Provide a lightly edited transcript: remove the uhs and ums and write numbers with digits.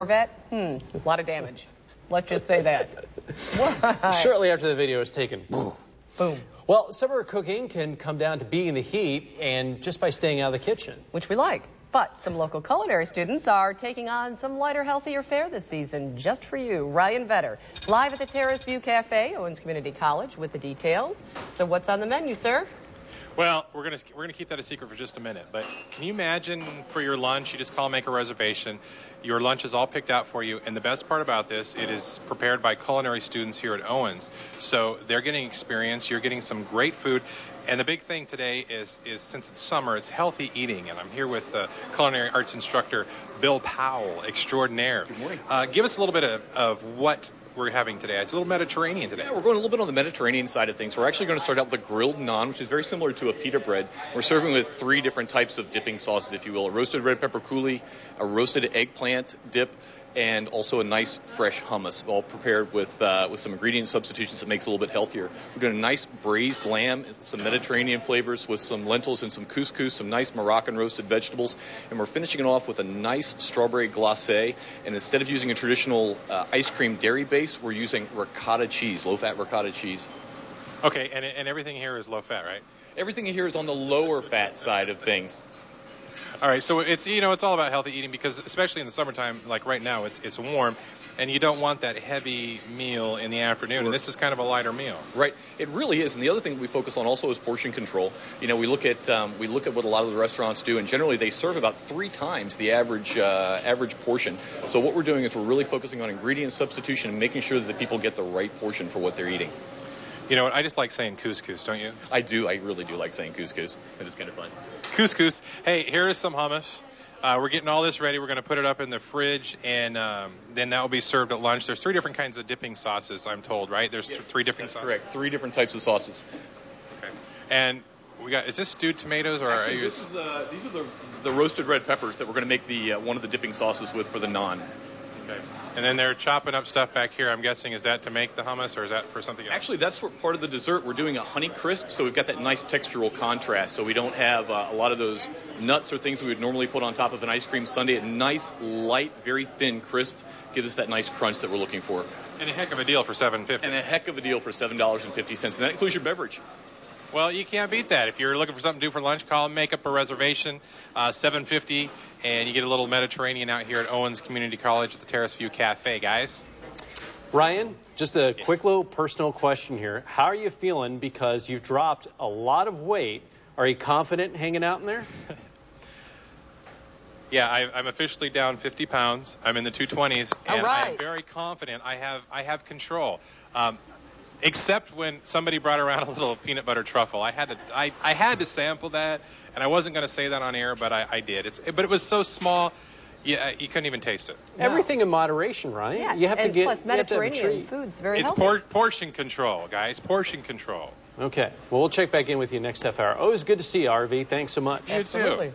Corvette? A lot of damage. Let's just say that. Shortly after the video is taken. Boom. Well, summer cooking can come down to being in the heat and just by staying out of the kitchen. Which we like. But some local culinary students are taking on some lighter, healthier fare this season just for you. Ryan Vetter, live at the Terrace View Cafe, Owens Community College, with the details. So what's on the menu, sir? Well, we're gonna keep that a secret for just a minute. But can you imagine for your lunch, you just call, make a reservation. Your lunch is all picked out for you, and the best part about this, it is prepared by culinary students here at Owens. So they're getting experience. You're getting some great food. And the big thing today is since it's summer, it's healthy eating. And I'm here with culinary arts instructor Bill Powell, extraordinaire. Good morning. Give us a little bit of what we're having today. It's a little Mediterranean today. Yeah, we're going a little bit on the Mediterranean side of things. We're actually going to start out with a grilled naan, which is very similar to a pita bread. We're serving with 3 different types of dipping sauces, if you will. A roasted red pepper coulis, a roasted eggplant dip, and also a nice fresh hummus, all prepared with some ingredient substitutions that makes it a little bit healthier. We're doing a nice braised lamb, some Mediterranean flavors with some lentils and some couscous, some nice Moroccan roasted vegetables, and we're finishing it off with a nice strawberry glacé. And instead of using a traditional ice cream dairy base, we're using ricotta cheese, low-fat ricotta cheese. Okay, and everything here is low-fat, right? Everything here is on the lower fat side of things. All right, so it's it's all about healthy eating because especially in the summertime, like right now, it's warm, and you don't want that heavy meal in the afternoon. And this is kind of a lighter meal. Right, it really is. And the other thing that we focus on also is portion control. You know, we look at what a lot of the restaurants do, and generally they serve about 3 times the average portion. So what we're doing is we're really focusing on ingredient substitution and making sure that the people get the right portion for what they're eating. You know what? I just like saying couscous, don't you? I do. I really do like saying couscous. And it's kind of fun. Couscous. Hey, here is some hummus. We're getting all this ready. We're going to put it up in the fridge, and then that will be served at lunch. There's 3 different kinds of dipping sauces, I'm told, right? There's 3 different sauces. Correct. 3 different types of sauces. Okay. And we got, is this stewed tomatoes or Actually, these are the roasted red peppers that we're going to make the one of the dipping sauces with for the naan. Okay. And then they're chopping up stuff back here. I'm guessing, is that to make the hummus or is that for something else? Actually, that's for part of the dessert. We're doing a honey crisp, so we've got that nice textural contrast. So we don't have a lot of those nuts or things we would normally put on top of an ice cream sundae. A nice, light, very thin crisp gives us that nice crunch that we're looking for. And a heck of a deal for $7.50. And a heck of a deal for $7.50. And that includes your beverage. Well, you can't beat that. If you're looking for something to do for lunch, call and make up a reservation, $7.50, and you get a little Mediterranean out here at Owens Community College at the Terrace View Cafe, guys. Ryan, just a quick little personal question here. How are you feeling because you've dropped a lot of weight? Are you confident hanging out in there? Yeah, I'm officially down 50 pounds. I'm in the 220s, and I'm very confident I have control. Except when somebody brought around a little peanut butter truffle. I had to sample that, and I wasn't going to say that on air, but I did. But it was so small, you couldn't even taste it. No. Everything in moderation, right? Yeah, you have and to get plus Mediterranean food's very healthy. It's portion control, guys. Portion control. Okay. Well, we'll check back in with you next half hour. Always good to see you, RV. Thanks so much. You too.